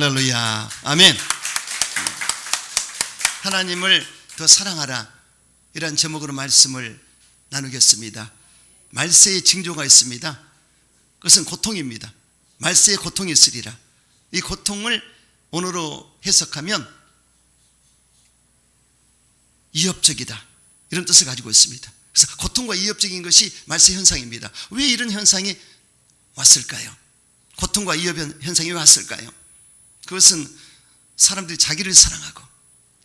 할렐루야. 아멘. 하나님을 더 사랑하라, 이런 제목으로 말씀을 나누겠습니다. 말세의 징조가 있습니다. 그것은 고통입니다. 말세의 고통이 있으리라. 이 고통을 언어로 해석하면 이협적이다, 이런 뜻을 가지고 있습니다. 그래서 고통과 이협적인 것이 말세 현상입니다. 왜 이런 현상이 왔을까요? 고통과 이협 현상이 왜 왔을까요? 그것은 사람들이 자기를 사랑하고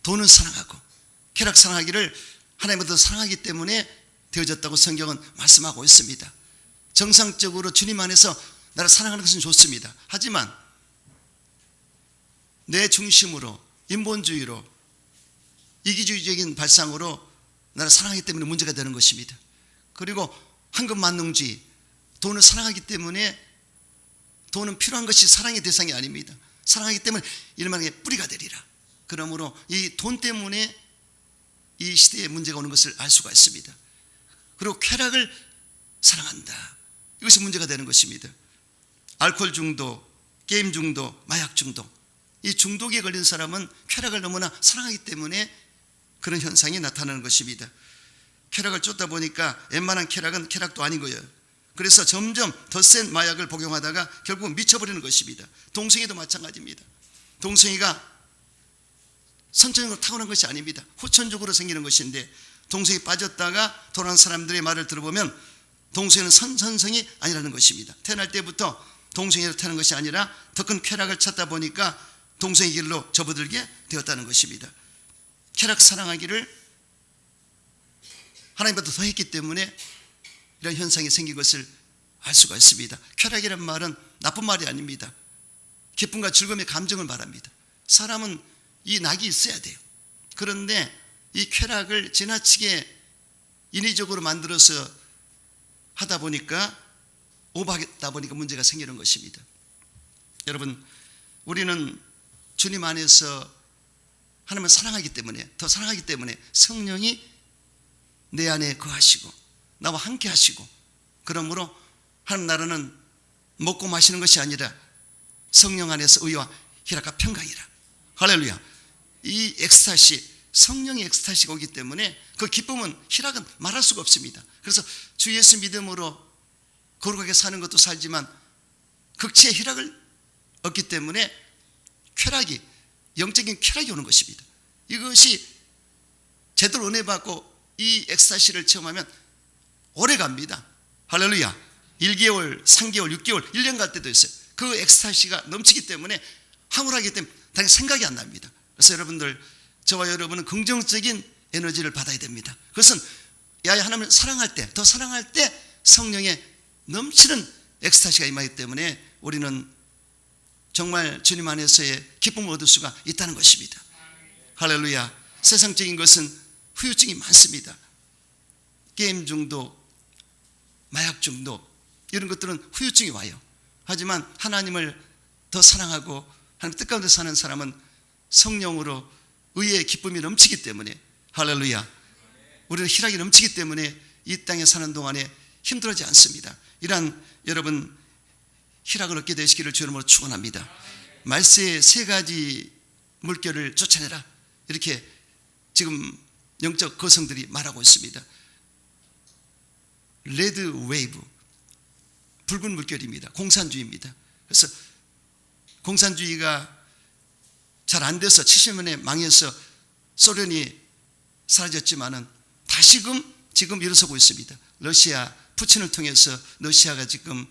돈을 사랑하고 쾌락 사랑하기를 하나님보다 사랑하기 때문에 되어졌다고 성경은 말씀하고 있습니다. 정상적으로 주님 안에서 나를 사랑하는 것은 좋습니다. 하지만 내 중심으로, 인본주의로, 이기주의적인 발상으로 나를 사랑하기 때문에 문제가 되는 것입니다. 그리고 황금만능주의, 돈을 사랑하기 때문에, 돈은 필요한 것이 사랑의 대상이 아닙니다. 사랑하기 때문에 일만하게 뿌리가 되리라. 그러므로 이 돈 때문에 이 시대에 문제가 오는 것을 알 수가 있습니다. 그리고 쾌락을 사랑한다, 이것이 문제가 되는 것입니다. 알코올 중독, 게임 중독, 마약 중독, 이 중독에 걸린 사람은 쾌락을 너무나 사랑하기 때문에 그런 현상이 나타나는 것입니다. 쾌락을 쫓다 보니까 웬만한 쾌락은 쾌락도 아닌 거예요. 그래서 점점 더 센 마약을 복용하다가 결국은 미쳐버리는 것입니다. 동성애도 마찬가지입니다. 동성애가 선천적으로 타고난 것이 아닙니다. 후천적으로 생기는 것인데, 동성애에 빠졌다가 돌아온 사람들의 말을 들어보면 동성애는 선성이 아니라는 것입니다. 태어날 때부터 동성애로 태어난 것이 아니라 더 큰 쾌락을 찾다 보니까 동성애 길로 접어들게 되었다는 것입니다. 쾌락 사랑하기를 하나님보다 더 했기 때문에 이런 현상이 생긴 것을 알 수가 있습니다. 쾌락이란 말은 나쁜 말이 아닙니다. 기쁨과 즐거움의 감정을 말합니다. 사람은 이 낙이 있어야 돼요. 그런데 이 쾌락을 지나치게 인위적으로 만들어서 하다 보니까, 오버하다 보니까 문제가 생기는 것입니다. 여러분, 우리는 주님 안에서 하나님을 사랑하기 때문에, 더 사랑하기 때문에 성령이 내 안에 거하시고 나와 함께 하시고, 그러므로 하나님 나라는 먹고 마시는 것이 아니라 성령 안에서 의와 희락과 평강이라. 할렐루야. 이 엑스타시, 성령의 엑스타시가 오기 때문에 그 기쁨은, 희락은 말할 수가 없습니다. 그래서 주 예수 믿음으로 거룩하게 사는 것도 살지만 극치의 희락을 얻기 때문에 쾌락이, 영적인 쾌락이 오는 것입니다. 이것이 제대로 은혜 받고 이 엑스타시를 체험하면 오래 갑니다. 할렐루야. 1개월, 3개월, 6개월, 1년 갈 때도 있어요. 그 엑스타시가 넘치기 때문에, 황홀하기 때문에 당연히 생각이 안 납니다. 그래서 여러분들, 저와 여러분은 긍정적인 에너지를 받아야 됩니다. 그것은 하나님을 사랑할 때, 더 사랑할 때 성령의 넘치는 엑스타시가 임하기 때문에 우리는 정말 주님 안에서의 기쁨을 얻을 수가 있다는 것입니다. 할렐루야. 세상적인 것은 후유증이 많습니다. 게임 중독, 마약 중독, 이런 것들은 후유증이 와요. 하지만 하나님을 더 사랑하고 하나님 뜻 가운데 사는 사람은 성령으로 의의 기쁨이 넘치기 때문에, 할렐루야, 우리는 희락이 넘치기 때문에 이 땅에 사는 동안에 힘들어하지 않습니다. 이러한 여러분 희락을 얻게 되시기를 주의 이름으로 축원합니다. 말세의 세 가지 물결을 쫓아내라, 이렇게 지금 영적 거성들이 말하고 있습니다. 레드 웨이브, 붉은 물결입니다. 공산주의입니다. 그래서 공산주의가 잘 안 돼서 70년에 망해서 소련이 사라졌지만은 다시금 지금 일어서고 있습니다. 러시아 푸틴을 통해서 러시아가 지금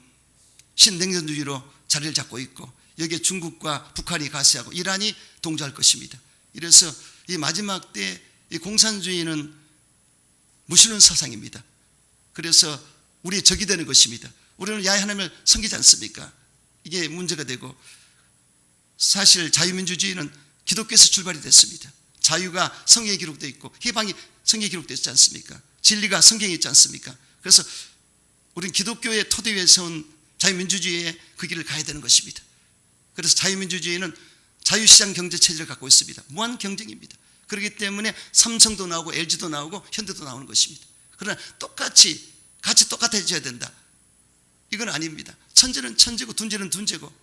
신냉전주의로 자리를 잡고 있고, 여기에 중국과 북한이 가세하고 이란이 동조할 것입니다. 이래서 이 마지막 때 이 공산주의는 무시는 사상입니다. 그래서 우리의 적이 되는 것입니다. 우리는 야훼 하나님을 섬기지 않습니까? 이게 문제가 되고, 사실 자유민주주의는 기독교에서 출발이 됐습니다. 자유가 성경에 기록되어 있고 해방이 성경에 기록되어 있지 않습니까? 진리가 성경에 있지 않습니까? 그래서 우리는 기독교의 토대 위에 세운 자유민주주의의 그 길을 가야 되는 것입니다. 그래서 자유민주주의는 자유시장 경제체제를 갖고 있습니다. 무한 경쟁입니다. 그렇기 때문에 삼성도 나오고 LG도 나오고 현대도 나오는 것입니다. 그러나 같이 똑같아져야 된다, 이건 아닙니다. 천재는 천재고 둔재는 둔재고,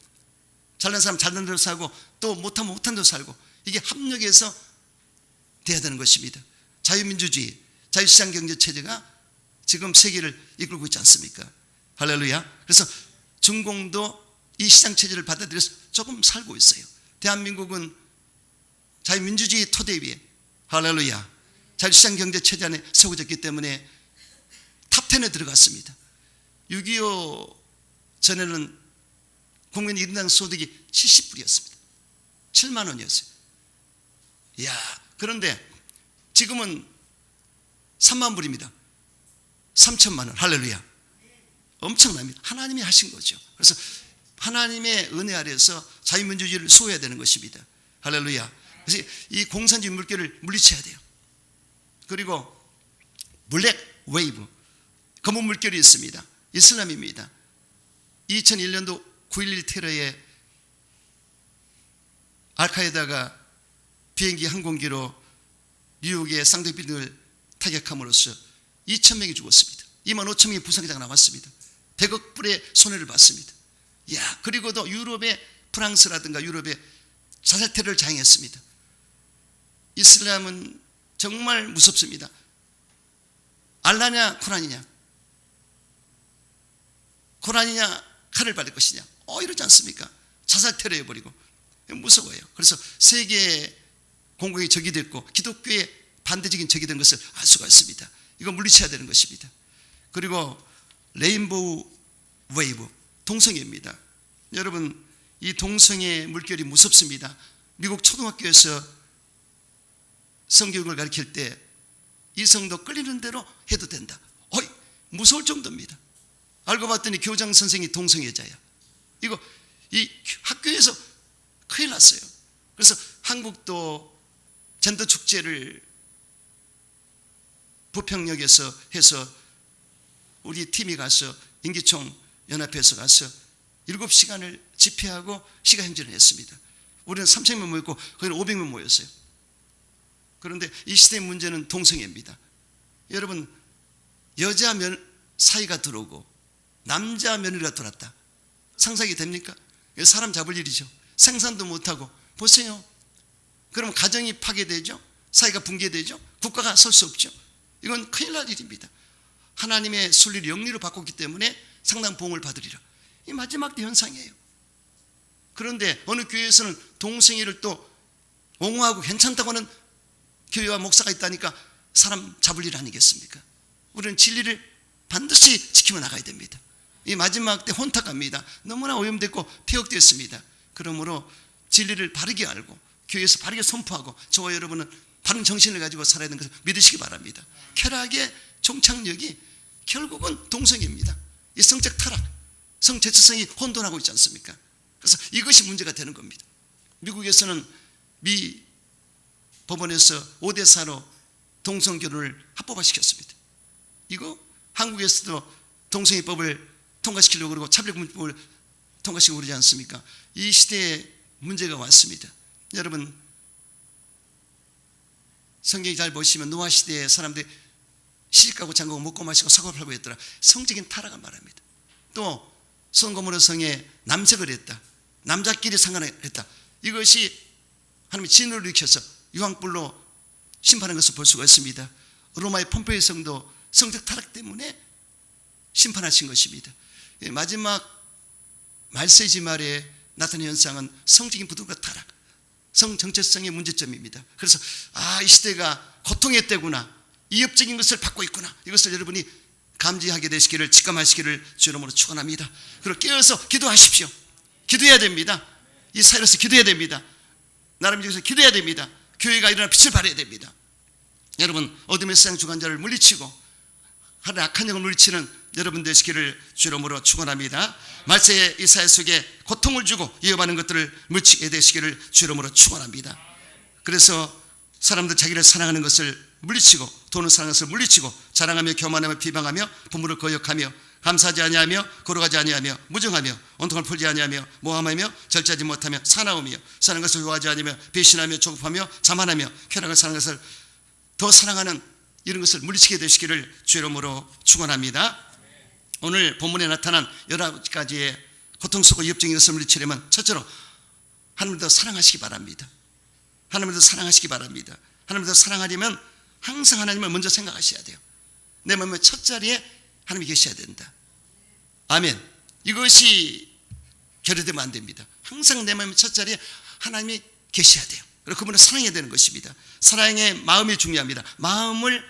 잘난 사람 잘난 대로 살고 또 못하면 못한 대로 살고 이게 합력해서 돼야 되는 것입니다. 자유민주주의, 자유시장경제체제가 지금 세계를 이끌고 있지 않습니까? 할렐루야. 그래서 중공도 이 시장체제를 받아들여서 조금 살고 있어요. 대한민국은 자유민주주의 토대 위에 할렐루야 자유시장경제체제 안에 세워졌기 때문에 탑10에 들어갔습니다. 6.25 전에는 국민 1인당 소득이 70불이었습니다. 7만 원이었어요. 이야, 그런데 지금은 3만 불입니다. 3천만 원. 할렐루야. 엄청납니다. 하나님이 하신 거죠. 그래서 하나님의 은혜 아래서 자유민주주의를 소유해야 되는 것입니다. 할렐루야. 그래서 이 공산주의 물결을 물리쳐야 돼요. 그리고 블랙 웨이브, 검은 물결이 있습니다. 이슬람입니다. 2001년도 9.11 테러에 알카에다가 비행기 항공기로 뉴욕의 쌍둥이 빌딩을 타격함으로써 2,000명이 죽었습니다. 25,000명이 부상자가 나왔습니다. 100억 불의 손해를 봤습니다. 야, 그리고도 유럽의 프랑스라든가 유럽의 자살 테러를 자행했습니다. 이슬람은 정말 무섭습니다. 알라냐 코란이냐, 코란이냐 칼을 받을 것이냐, 이러지 않습니까? 자살 테러해버리고 무서워요. 그래서 세계 공공의 적이 됐고 기독교의 반대적인 적이 된 것을 알 수가 있습니다. 이거 물리쳐야 되는 것입니다. 그리고 레인보우 웨이브, 동성애입니다. 여러분, 이 동성애 물결이 무섭습니다. 미국 초등학교에서 성교육을 가르칠 때 이성도 끌리는 대로 해도 된다. 무서울 정도입니다. 알고 봤더니 교장 선생이 동성애자야. 이거 이 학교에서 큰일 났어요. 그래서 한국도 젠더 축제를 부평역에서 해서 우리 팀이 가서 인기총 연합회에서 가서 7시간을 집회하고 시가행진을 했습니다. 우리는 3,000명 모였고 거기는 500명 모였어요. 그런데 이 시대의 문제는 동성애입니다. 여러분, 여자 사이가 들어오고 남자 며느리가 들어왔다. 상상이 됩니까? 사람 잡을 일이죠. 생산도 못하고. 보세요. 그럼 가정이 파괴되죠. 사회가 붕괴되죠. 국가가 설 수 없죠. 이건 큰일 날 일입니다. 하나님의 순리를 영리로 바꿨기 때문에 상당한 보응을 받으리라. 이 마지막 때 현상이에요. 그런데 어느 교회에서는 동성애를 또 옹호하고 괜찮다고 하는 교회와 목사가 있다니까 사람 잡을 일 아니겠습니까? 우리는 진리를 반드시 지키며 나가야 됩니다. 이 마지막 때 혼탁합니다. 너무나 오염됐고 폐역되었습니다. 그러므로 진리를 바르게 알고 교회에서 바르게 선포하고 저와 여러분은 바른 정신을 가지고 살아야 되는 것을 믿으시기 바랍니다. 쾌락의 종착역이 결국은 동성애입니다. 이 성적 타락, 성제체성이 혼돈하고 있지 않습니까? 그래서 이것이 문제가 되는 겁니다. 미국에서는 미 법원에서 5대4로 동성결혼을 합법화시켰습니다. 이거 한국에서도 동성애법을 통과시키려고 그러고 차별금지법을 통과시키려고 그러지 않습니까? 이 시대에 문제가 왔습니다. 여러분, 성경이 잘 보시면 노아 시대에 사람들이 시집가고 장가고 먹고 마시고 사고 팔고 했더라. 성적인 타락을 말합니다. 또 소돔과 성에 남색을 했다. 남자끼리 상관을 했다. 이것이 하나님의 진노를 일으켜서 유황불로 심판한 것을 볼 수가 있습니다. 로마의 폼페이 성도 성적 타락 때문에 심판하신 것입니다. 마지막 말세지 말에 나타나는 현상은 성적인 부도가 타락, 성정체성의 문제점입니다. 그래서 이 시대가 고통의 때구나, 이협적인 것을 받고 있구나, 이것을 여러분이 감지하게 되시기를, 직감하시기를 주 이름으로 축원합니다. 그리고 깨어서 기도하십시오. 기도해야 됩니다. 이 사회로서 기도해야 됩니다. 나름 중에서 기도해야 됩니다. 교회가 일어나 빛을 발해야 됩니다. 여러분, 어둠의 세상 주관자를 물리치고 하나님의 악한 영을 물리치는 여러분 되시기를 주 이름으로 축원합니다. 말세의 이 사회 속에 고통을 주고 위협하는 것들을 물리치게 되시기를 주 이름으로 축원합니다. 그래서 사람들 자기를 사랑하는 것을 물리치고 돈을 사랑하는 것을 물리치고 자랑하며 교만하며 비방하며 부모를 거역하며 감사하지 아니하며 거룩하지 아니하며 무정하며 온통을 풀지 아니하며 모함하며 절제하지 못하며 사나우며 사는 것을 좋아하지 않으며 배신하며 조급하며 자만하며 쾌락을 사는 것을 더 사랑하는 이런 것을 물리치게 되시기를 주 이름으로 축원합니다. 오늘 본문에 나타난 11가지의 고통스럽고 위협적인 것을 물리치려면 첫째로 하나님을 더 사랑하시기 바랍니다. 하나님을 더 사랑하시기 바랍니다. 하나님을 더 사랑하려면 항상 하나님을 먼저 생각하셔야 돼요. 내 마음의 첫 자리에 하나님이 계셔야 된다. 아멘. 이것이 결여되면 안 됩니다. 항상 내 마음의 첫 자리에 하나님이 계셔야 돼요. 그리고 그분을 사랑해야 되는 것입니다. 사랑의 마음이 중요합니다. 마음을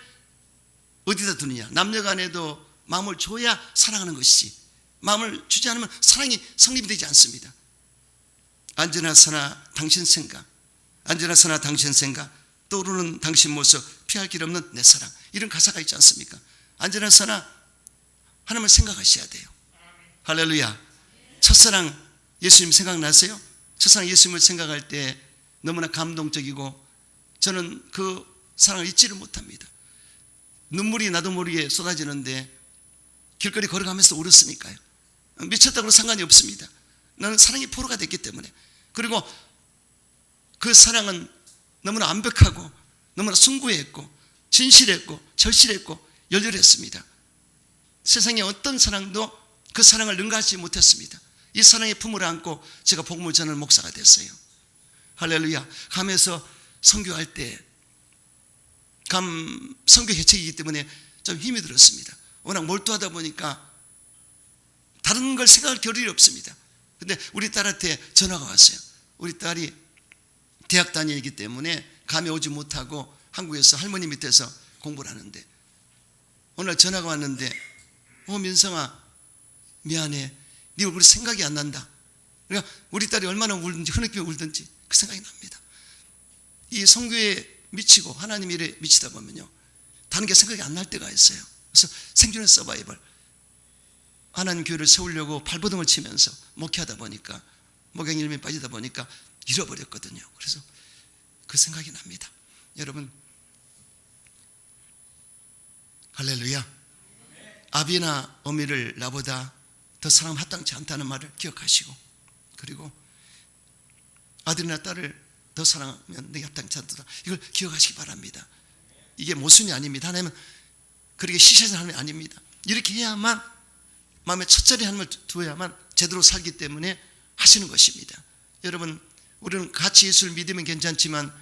어디다 두느냐. 남녀간에도 마음을 줘야 사랑하는 것이지, 마음을 주지 않으면 사랑이 성립이 되지 않습니다. 언제나 서나 당신 생각, 언제나 서나 당신 생각, 떠오르는 당신 모습, 피할 길 없는 내 사랑, 이런 가사가 있지 않습니까? 언제나 서나 하나님을 생각하셔야 돼요. 할렐루야. 첫사랑 예수님 생각나세요? 첫사랑 예수님을 생각할 때 너무나 감동적이고 저는 그 사랑을 잊지를 못합니다. 눈물이 나도 모르게 쏟아지는데 길거리 걸어가면서 울었으니까요. 미쳤다고 상관이 없습니다. 나는 사랑의 포로가 됐기 때문에. 그리고 그 사랑은 너무나 완벽하고 너무나 숭고했고 진실했고 절실했고 열렬했습니다. 세상의 어떤 사랑도 그 사랑을 능가하지 못했습니다. 이 사랑의 품을 안고 제가 복음을 전하는 목사가 됐어요. 할렐루야. 감에서 선교할 때 선교 개척이기 때문에 좀 힘이 들었습니다. 워낙 몰두하다 보니까 다른 걸 생각할 겨를이 없습니다. 근데 우리 딸한테 전화가 왔어요. 우리 딸이 대학 다니기 때문에 감에 오지 못하고 한국에서 할머니 밑에서 공부를 하는데 오늘 전화가 왔는데, 민성아 미안해, 네 얼굴이 생각이 안 난다. 그러니까 우리 딸이 얼마나 울든지 흐느끼며 울든지 그 생각이 납니다. 이 선교에 미치고 하나님 일에 미치다 보면요, 다른 게 생각이 안 날 때가 있어요. 그래서 생존의 서바이벌, 하나님 교회를 세우려고 발버둥을 치면서 목회하다 보니까 목양일에 빠지다 보니까 잃어버렸거든요. 그래서 그 생각이 납니다. 여러분, 할렐루야. 아비나 어미를 나보다 더 사랑하면 합당치 않다는 말을 기억하시고, 그리고 아들이나 딸을 더 사랑하면 내게 합당치 않다, 이걸 기억하시기 바랍니다. 이게 모순이 아닙니다. 하나님은 그렇게 시시한 하나님이 아닙니다. 이렇게 해야만, 마음의 첫 자리에 하나님을 두어야만 제대로 살기 때문에 하시는 것입니다. 여러분, 우리는 같이 예수를 믿으면 괜찮지만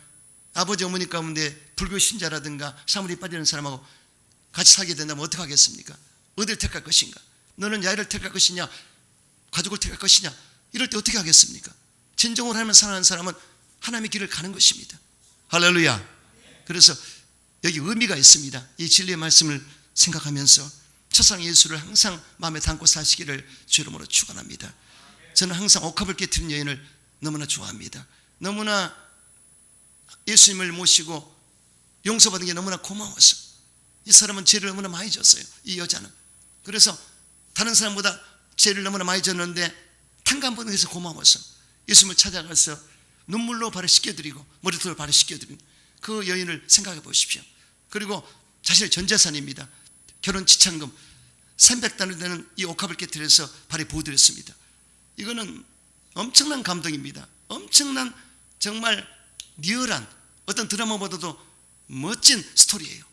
아버지 어머니 가운데 불교 신자라든가 사물이 빠지는 사람하고 같이 살게 된다면 어떻게 하겠습니까? 어디를 택할 것인가? 너는 야외를 택할 것이냐, 가족을 택할 것이냐, 이럴 때 어떻게 하겠습니까? 진정으로 하나님을 사랑하는 사람은 하나님의 길을 가는 것입니다. 할렐루야. 그래서 여기 의미가 있습니다. 이 진리의 말씀을 생각하면서 첫사랑 예수를 항상 마음에 담고 사시기를 주 이름으로 축원합니다. 저는 항상 옥합을 깨트린 여인을 너무나 좋아합니다. 너무나 예수님을 모시고 용서받은 게 너무나 고마워서, 이 사람은 죄를 너무나 많이 졌어요. 이 여자는. 그래서 다른 사람보다 죄를 너무나 많이 졌는데 탕감받는 데서 고마워서 예수님을 찾아가서 눈물로 발을 씻겨드리고 머리털로 발을 씻겨드린 그 여인을 생각해 보십시오. 그리고 자신의 전 재산입니다. 결혼 지참금 300달러 되는 이 옥합을 깨뜨려서 발에 부어드렸습니다. 이거는 엄청난 감동입니다. 엄청난, 정말 리얼한, 어떤 드라마보다도 멋진 스토리예요.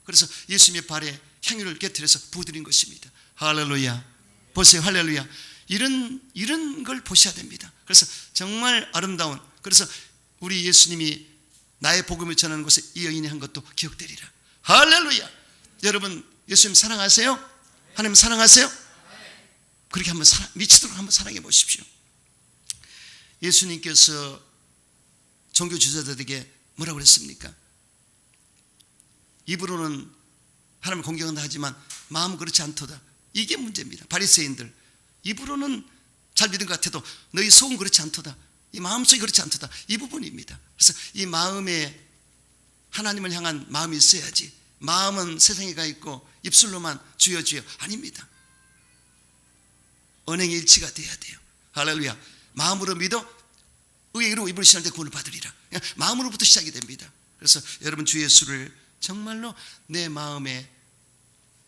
그래서 예수님의 발에 향유를 깨뜨려서 부어드린 것입니다. 할렐루야. 보세요. 할렐루야. 이런 걸 보셔야 됩니다. 그래서 정말 아름다운, 그래서 우리 예수님이 나의 복음을 전하는 곳에 이 여인이 한 것도 기억되리라. 할렐루야. 여러분, 예수님 사랑하세요? 하나님 사랑하세요? 그렇게 한번 미치도록 한번 사랑해 보십시오. 예수님께서 종교 지도자들에게 뭐라고 그랬습니까? 입으로는 하나님을 공경한다 하지만 마음은 그렇지 않도다. 이게 문제입니다. 바리새인들, 입으로는 잘 믿은 것 같아도 너희 속은 그렇지 않도다. 이 마음속이 그렇지 않도다. 이 부분입니다. 그래서 이 마음에 하나님을 향한 마음이 있어야지, 마음은 세상에 가 있고 입술로만 주여 주여, 아닙니다. 언행의 일치가 돼야 돼요. 할렐루야. 마음으로 믿어 의로 입으로 신할 때 구원을 받으리라. 마음으로부터 시작이 됩니다. 그래서 여러분, 주 예수를 정말로 내 마음에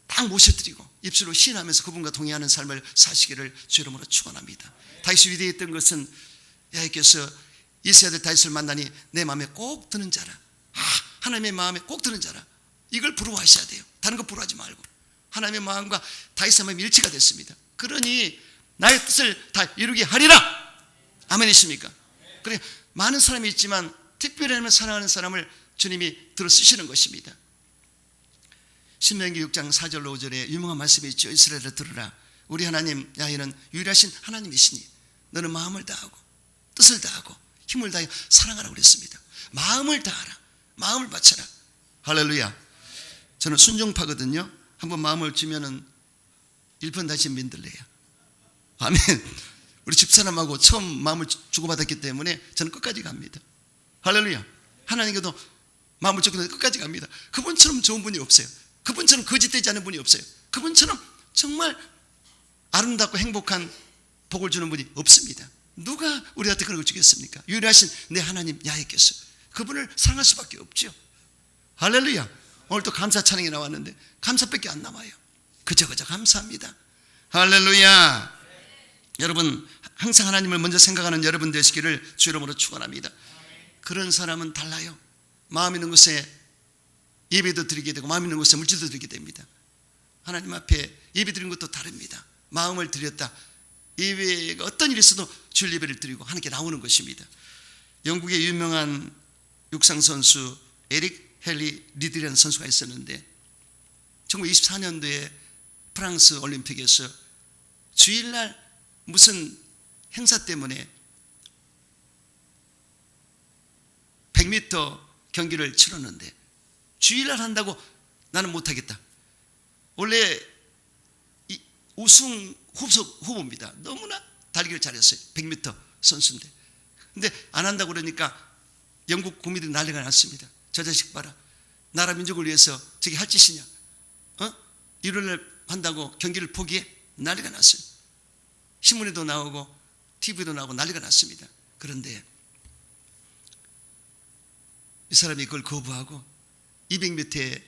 딱 모셔드리고 입술로 시인하면서 그분과 동의하는 삶을 사시기를 주 이름으로 축원합니다. 다윗이 위대했던 것은 여호와께서 이스라엘 아들 다윗을 만나니 내 마음에 꼭 드는 자라, 하나님의 마음에 꼭 드는 자라, 이걸 부러워하셔야 돼요. 다른 거 부러워하지 말고 하나님의 마음과 다윗의 마음이 일치가 됐습니다. 그러니 나의 뜻을 다 이루게 하리라. 아멘이십니까? 그래 많은 사람이 있지만 특별히 하나님을 사랑하는 사람을 주님이 들어 쓰시는 것입니다. 신명기 6장 4절로 5절에 유명한 말씀이 있죠. 이스라엘아 들으라. 우리 하나님 야훼는 유일하신 하나님이시니 너는 마음을 다하고 뜻을 다하고 힘을 다하여 사랑하라고 그랬습니다. 마음을 다하라. 마음을 바쳐라. 할렐루야. 저는 순종파거든요. 한번 마음을 주면은 1번 다시 민들레요. 아멘. 우리 집사람하고 처음 마음을 주고받았기 때문에 저는 끝까지 갑니다. 할렐루야. 하나님께도 마음을 주고 끝까지 갑니다. 그분처럼 좋은 분이 없어요. 그분처럼 거짓되지 않은 분이 없어요. 그분처럼 정말 아름답고 행복한 복을 주는 분이 없습니다. 누가 우리한테 그런 걸 주겠습니까? 유일하신 내 하나님 야훼께서 그분을 사랑할 수밖에 없죠. 할렐루야. 오늘 또 감사 찬양이 나왔는데 감사밖에 안 남아요. 그저 감사합니다. 할렐루야. 여러분 항상 하나님을 먼저 생각하는 여러분 되시기를 주 이름으로 축원합니다. 그런 사람은 달라요. 마음 있는 곳에 예배도 드리게 되고 마음 있는 곳에 물질도 드리게 됩니다. 하나님 앞에 예배 드리는 것도 다릅니다. 마음을 드렸다. 예배가 어떤 일이 있어도 주일 예배를 드리고 하나님께 나오는 것입니다. 영국의 유명한 육상 선수 에릭 헨리 리드라는 선수가 있었는데 1924년도에 프랑스 올림픽에서 주일날 무슨 행사 때문에 100m 경기를 치렀는데 주일날 한다고 나는 못하겠다. 원래 우승 후보입니다. 너무나 달리기를 잘했어요. 100m 선수인데. 근데 안 한다고 그러니까 영국 국민들이 난리가 났습니다. 저 자식 봐라. 나라 민족을 위해서 저게 할 짓이냐. 일요일날 한다고 경기를 포기해? 난리가 났어요. 신문에도 나오고 TV도 나오고 난리가 났습니다. 그런데 이 사람이 그걸 거부하고 200m에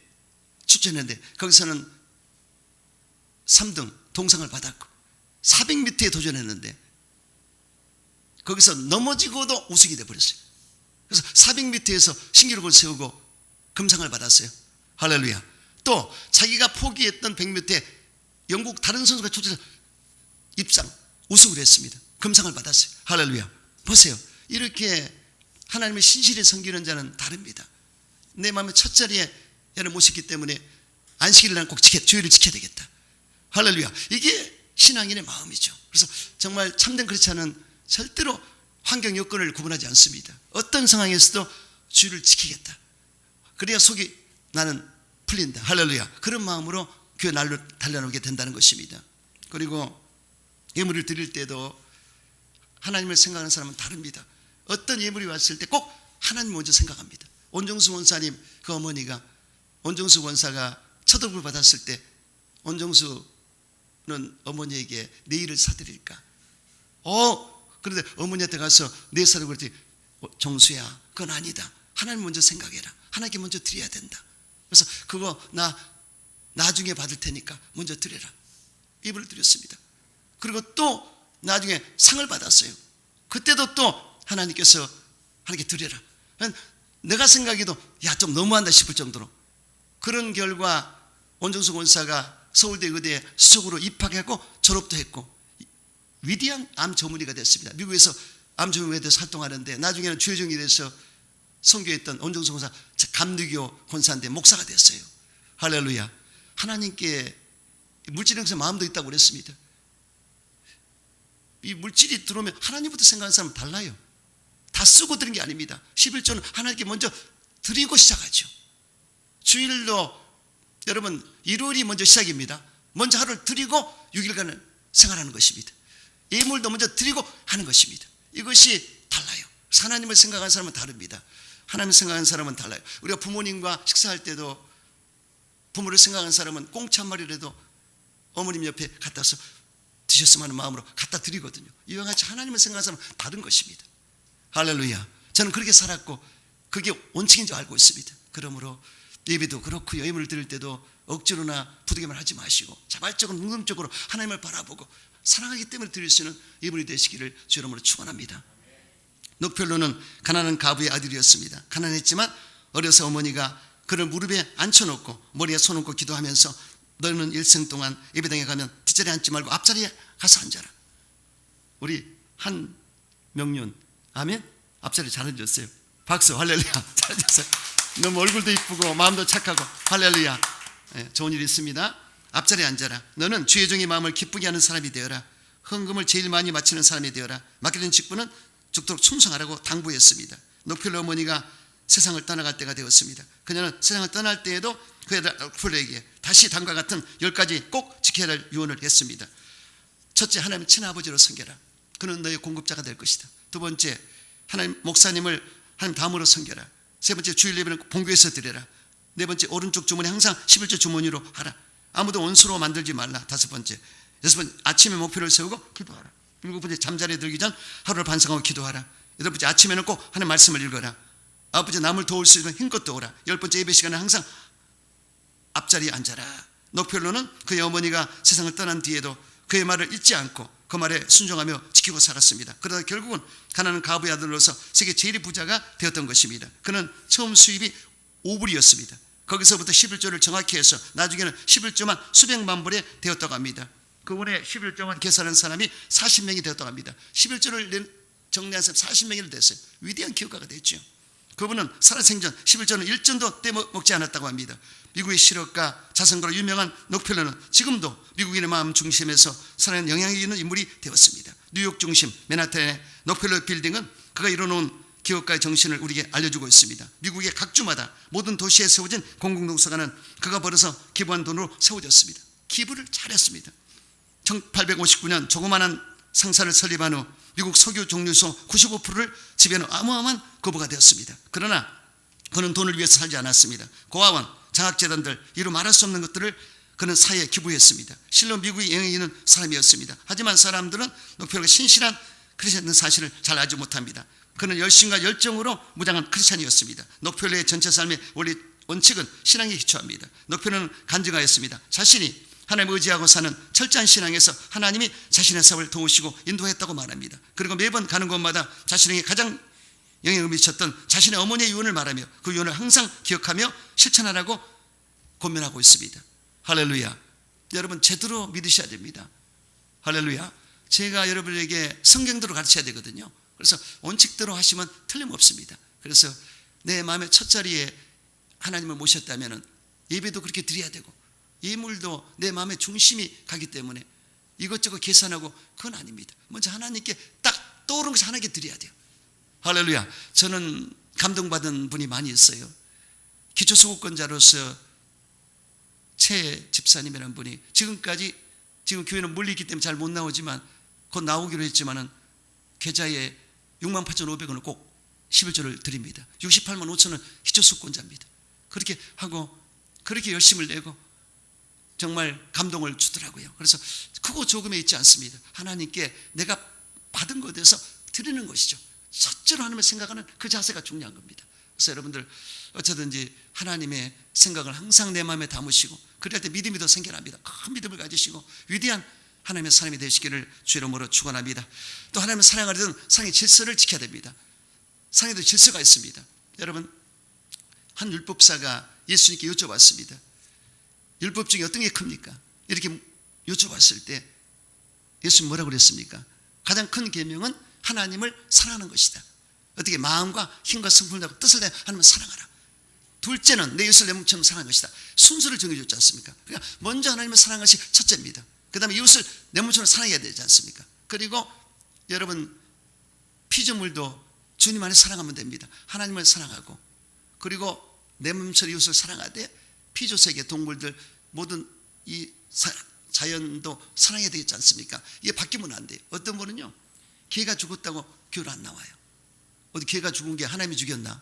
출전했는데 거기서는 3등 동상을 받았고 400m에 도전했는데 거기서 넘어지고도 우승이 돼버렸어요. 그래서 400m에서 신기록을 세우고 금상을 받았어요. 할렐루야. 또 자기가 포기했던 100m에 영국 다른 선수가 출전해서 입상 우승을 했습니다. 금상을 받았어요. 할렐루야. 보세요. 이렇게 하나님의 신실히 섬기는 자는 다릅니다. 내 마음의 첫 자리에 얘를 모셨기 때문에 안식일을 난 꼭 주일을 지켜야 되겠다. 할렐루야. 이게 신앙인의 마음이죠. 그래서 정말 참된 크리스찬은 절대로 환경 여건을 구분하지 않습니다. 어떤 상황에서도 주일을 지키겠다. 그래야 속이 나는 풀린다. 할렐루야. 그런 마음으로 교회 날로 달려나오게 된다는 것입니다. 그리고 예물을 드릴 때도 하나님을 생각하는 사람은 다릅니다. 어떤 예물이 왔을 때 꼭 하나님 먼저 생각합니다. 온정수 원사님 그 어머니가 온정수 원사가 첫 얼굴 받았을 때 온정수는 어머니에게 네일을 사드릴까? 그런데 어머니한테 가서 네 사라고 그랬더니 정수야 그건 아니다. 하나님 먼저 생각해라. 하나님께 먼저 드려야 된다. 그래서 그거 나 나중에 받을 테니까 먼저 드려라. 예물을 드렸습니다. 그리고 또 나중에 상을 받았어요. 그때도 또 하나님께서 하나님께 드려라. 내가 생각해도 좀 너무한다 싶을 정도로 그런 결과 온정수 원사가 서울대 의대에 수석으로 입학했고 졸업도 했고 위대한 암 전문의가 됐습니다. 미국에서 암 전문의에 대해서 활동하는데 나중에는 주요정이 돼서 선교했던 온정수 원사 감리교 권사인데 목사가 됐어요. 할렐루야. 하나님께 물질에서 마음도 있다고 그랬습니다. 이 물질이 들어오면 하나님부터 생각하는 사람은 달라요. 다 쓰고 드린 게 아닙니다. 11조는 하나님께 먼저 드리고 시작하죠. 주일도 여러분 일요일이 먼저 시작입니다. 먼저 하루를 드리고 6일간을 생활하는 것입니다. 예물도 먼저 드리고 하는 것입니다. 이것이 달라요. 하나님을 생각하는 사람은 다릅니다. 하나님을 생각하는 사람은 달라요. 우리가 부모님과 식사할 때도 부모를 생각하는 사람은 꽁치 한 마리라도 어머님 옆에 갖다 서 드셨으면 하는 마음으로 갖다 드리거든요. 이와 같이 하나님을 생각하는 사람은 다른 것입니다. 할렐루야. 저는 그렇게 살았고 그게 원칙인 줄 알고 있습니다. 그러므로 예배도 그렇고 예물을 드릴 때도 억지로나 부득이만 하지 마시고 자발적으로 능동적으로 하나님을 바라보고 사랑하기 때문에 드릴 수 있는 예물이 되시기를 주 이름으로 축원합니다. 녹별로는 가난한 가부의 아들이었습니다. 가난했지만 어려서 어머니가 그를 무릎에 앉혀놓고 머리에 손 얹고 기도하면서 너는 일생 동안 예배당에 가면 뒷자리에 앉지 말고 앞자리에 가서 앉아라. 우리 한명륜 아멘. 앞자리 잘해줬어요. 박수. 할렐루야. 잘해줬어요. 너무 얼굴도 이쁘고 마음도 착하고 할렐루야. 좋은 일이 있습니다. 앞자리에 앉아라. 너는 주의 종의 마음을 기쁘게 하는 사람이 되어라. 헌금을 제일 많이 바치는 사람이 되어라. 맡겨진 직분은 죽도록 충성하라고 당부했습니다. 녹필로 어머니가 세상을 떠나갈 때가 되었습니다. 그녀는 세상을 떠날 때에도 그의 녹필로에게 다시 다음과 같은 10가지 꼭 지켜야 할 유언을 했습니다. 첫째, 하나님 친아버지로 섬겨라. 그는 너의 공급자가 될 것이다. 두 번째, 하나님 목사님을 하나님 다음으로 섬겨라. 세 번째, 주일 예배는 본교에서 드려라. 네 번째, 오른쪽 주머니 항상 11조 주머니로 하라. 아무도 원수로 만들지 말라. 다섯 번째, 여섯 번째, 아침에 목표를 세우고 기도하라. 일곱 번째, 잠자리에 들기 전 하루를 반성하고 기도하라. 여덟 번째, 아침에는 꼭 하나님 말씀을 읽어라. 아홉 번째, 남을 도울 수 있는 힘껏 도우라. 열 번째, 예배 시간에 항상 앞자리에 앉아라. 녹필로는 그의 어머니가 세상을 떠난 뒤에도 그의 말을 잊지 않고 그 말에 순종하며 지키고 살았습니다. 그러다 결국은 가난한 가부의 아들로서 세계 제일 부자가 되었던 것입니다. 그는 처음 수입이 5불이었습니다. 거기서부터 11조를 정확히 해서 나중에는 11조만 수백만 불에 되었다고 합니다. 그분의 11조만 계산한 사람이 40명이 되었다고 합니다. 11조를 정리한 사람 40명이 됐어요. 위대한 기업가가 됐죠. 그분은 살아생전 11조는 1전도 떼먹지 않았다고 합니다. 미국의 실업가 자선가로 유명한 록펠러는 지금도 미국인의 마음 중심에서 살아있는 영향이 있는 인물이 되었습니다. 뉴욕 중심 맨하탄의 록펠러 빌딩은 그가 이뤄놓은 기업가의 정신을 우리에게 알려주고 있습니다. 미국의 각 주마다 모든 도시에 세워진 공공도서관은 그가 벌어서 기부한 돈으로 세워졌습니다. 기부를 잘했습니다. 1859년 조그마한 상사를 설립한 후 미국 석유 종류소 95%를 지배하는 어마어마한 거부가 되었습니다. 그러나 그는 돈을 위해서 살지 않았습니다. 고아원, 장학재단들, 이루 말할 수 없는 것들을 그는 사회에 기부했습니다. 실로 미국의 영향이 있는 사람이었습니다. 하지만 사람들은 록펠러가 신실한 크리스찬 사실을 잘 알지 못합니다. 그는 열심과 열정으로 무장한 크리스찬이었습니다. 록펠러의 전체 삶의 원칙은 신앙에 기초합니다. 록펠러는 간증하였습니다. 자신이 하나님 의지하고 사는 철저한 신앙에서 하나님이 자신의 사업을 도우시고 인도했다고 말합니다. 그리고 매번 가는 곳마다 자신에게 가장 영향을 미쳤던 자신의 어머니의 유언을 말하며 그 유언을 항상 기억하며 실천하라고 권면하고 있습니다. 할렐루야. 여러분 제대로 믿으셔야 됩니다. 할렐루야. 제가 여러분에게 성경대로 가르쳐야 되거든요. 그래서 원칙대로 하시면 틀림없습니다. 그래서 내 마음의 첫 자리에 하나님을 모셨다면 예배도 그렇게 드려야 되고 예물도 내 마음의 중심이 가기 때문에 이것저것 계산하고 그건 아닙니다. 먼저 하나님께 딱 떠오른 것이 하나님께 드려야 돼요. 할렐루야. 저는 감동받은 분이 많이 있어요. 기초수급권자로서 최 집사님이라는 분이 지금까지 지금 교회는 물리기 때문에 잘 못 나오지만 곧 나오기로 했지만은 계좌에 68,500원을 꼭 11조를 드립니다. 68만 5천원 기초수급권자입니다. 그렇게 하고 그렇게 열심을 내고 정말 감동을 주더라고요. 그래서 크고 조금에 있지 않습니다. 하나님께 내가 받은 것에 대해서 드리는 것이죠. 첫째로 하나님을 생각하는 그 자세가 중요한 겁니다. 그래서 여러분들 어쩌든지 하나님의 생각을 항상 내 마음에 담으시고 그럴 때 믿음이 더 생겨납니다. 큰 믿음을 가지시고 위대한 하나님의 사람이 되시기를 주의 이름으로 축원합니다. 또 하나님을 사랑하려면 사랑의 질서를 지켜야 됩니다. 사랑에도 질서가 있습니다. 여러분 한 율법사가 예수님께 여쭤봤습니다. 율법 중에 어떤 게 큽니까? 이렇게 여쭤봤을 때 예수님 뭐라고 그랬습니까? 가장 큰 계명은 하나님을 사랑하는 것이다. 어떻게 마음과 힘과 성품과 뜻을 다해 하나님을 사랑하라. 둘째는 내 이웃을 내 몸처럼 사랑하는 것이다. 순서를 정해줬지 않습니까? 그러니까 먼저 하나님을 사랑하는 것이 첫째입니다. 그 다음에 이웃을 내 몸처럼 사랑해야 되지 않습니까? 그리고 여러분 피조물도 주님 안에 사랑하면 됩니다. 하나님을 사랑하고 그리고 내 몸처럼 이웃을 사랑하되 피조세계 동물들 모든 이 자연도 사랑해야 되지 않습니까? 이게 바뀌면 안 돼요. 어떤 분은요 개가 죽었다고 교회로 안 나와요. 어디 개가 죽은 게 하나님이 죽였나?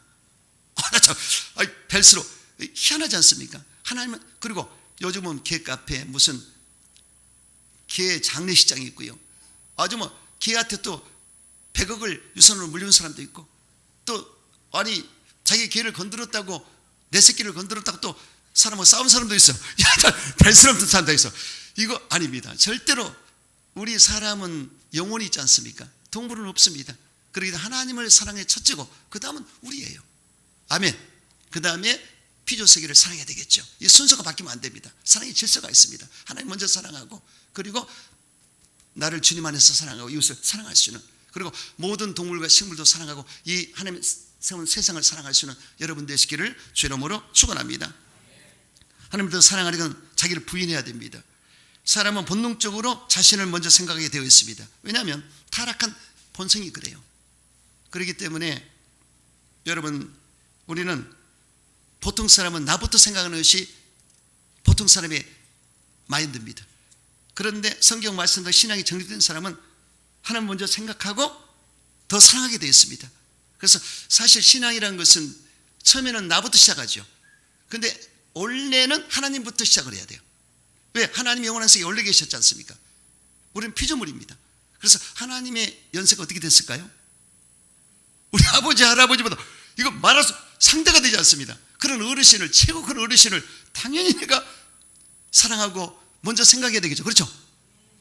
벨스로 희한하지 않습니까? 하나님은 그리고 요즘은 개 카페 무슨 개 장례식장이 있고요. 아주 뭐 개한테 또 100억을 유산으로 물려준 사람도 있고 또 아니 자기 개를 건드렸다고 내 새끼를 건드렸다고 또 사람하고 싸운 사람도 있어. 벨스럼도 산다 있어. 이거 아닙니다. 절대로 우리 사람은 영혼이 있지 않습니까? 동물은 없습니다. 그러기 하나님을 사랑해 첫째고 그 다음은 우리예요. 아멘. 그 다음에 피조세계를 사랑해야 되겠죠. 이 순서가 바뀌면 안 됩니다. 사랑의 질서가 있습니다. 하나님 먼저 사랑하고 그리고 나를 주님 안에서 사랑하고 이웃을 사랑할 수 있는 그리고 모든 동물과 식물도 사랑하고 이 하나님 세운 세상을 사랑할 수 있는 여러분 되시기를 주의 이름으로 축원합니다. 하나님도 사랑하려면 자기를 부인해야 됩니다. 사람은 본능적으로 자신을 먼저 생각하게 되어 있습니다. 왜냐하면 타락한 본성이 그래요. 그렇기 때문에 여러분, 우리는 보통 사람은 나부터 생각하는 것이 보통 사람의 마인드입니다. 그런데 성경 말씀대로 신앙이 정립된 사람은 하나님 먼저 생각하고 더 사랑하게 되어 있습니다. 그래서 사실 신앙이라는 것은 처음에는 나부터 시작하죠. 근데 원래는 하나님부터 시작을 해야 돼요. 왜? 하나님이 영원한 세계에 원래 계셨지 않습니까? 우리는 피조물입니다. 그래서 하나님의 연세가 어떻게 됐을까요? 우리 아버지 할아버지보다 이거 말해서 상대가 되지 않습니다. 그런 어르신을, 최고 큰 어르신을 당연히 내가 사랑하고 먼저 생각해야 되겠죠. 그렇죠?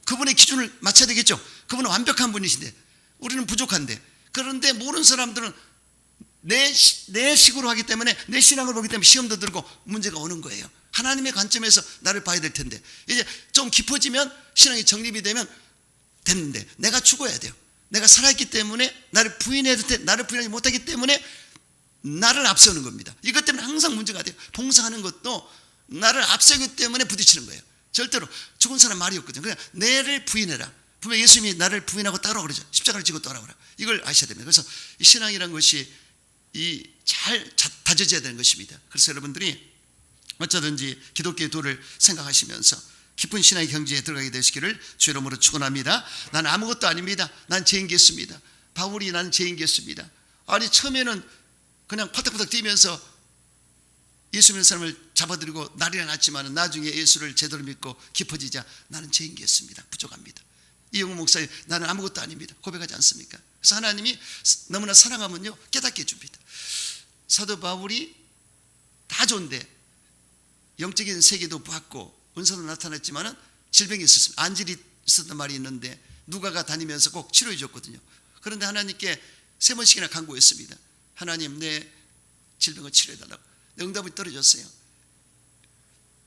그분의 기준을 맞춰야 되겠죠. 그분은 완벽한 분이신데 우리는 부족한데, 그런데 모르는 사람들은 내 식으로 하기 때문에, 내 신앙을 보기 때문에 시험도 들고 문제가 오는 거예요. 하나님의 관점에서 나를 봐야 될 텐데, 이제 좀 깊어지면 신앙이 정립이 되면 됐는데, 내가 죽어야 돼요. 내가 살아있기 때문에 나를 부인해야 될 때, 나를 부인하지 못하기 때문에 나를 앞세우는 겁니다. 이것 때문에 항상 문제가 돼요. 봉사하는 것도 나를 앞세우기 때문에 부딪히는 거예요. 절대로 죽은 사람 말이 없거든요. 그냥 내를 부인해라. 분명 예수님이 나를 부인하고 따라오라 그러죠. 십자가를 지고 따라오라. 이걸 아셔야 됩니다. 그래서 이 신앙이라는 것이 잘 다져져야 되는 것입니다. 그래서 여러분들이 어쩌든지 기독교의 도를 생각하시면서 깊은 신앙의 경지에 들어가게 되시기를 주의 이름으로 축원합니다. 나는 아무것도 아닙니다. 난 죄인겠습니다. 바울이 나는 죄인겠습니다. 아니 처음에는 그냥 파닥파닥 뛰면서 예수 믿는 사람을 잡아들이고 난리가 났지만 나중에 예수를 제대로 믿고 깊어지자 나는 죄인겠습니다. 부족합니다. 이영우 목사님, 나는 아무것도 아닙니다. 고백하지 않습니까? 그래서 하나님이 너무나 사랑하면요 깨닫게 해줍니다. 사도 바울이 다 좋은데 영적인 세계도 봤고 은사도 나타났지만 질병이 있었습니다. 안질이 있었단 말이 있는데 누가가 다니면서 꼭 치료해 줬거든요. 그런데 하나님께 3번씩이나 간구했습니다. 하나님, 내 질병을 치료해 달라고. 응답이 떨어졌어요.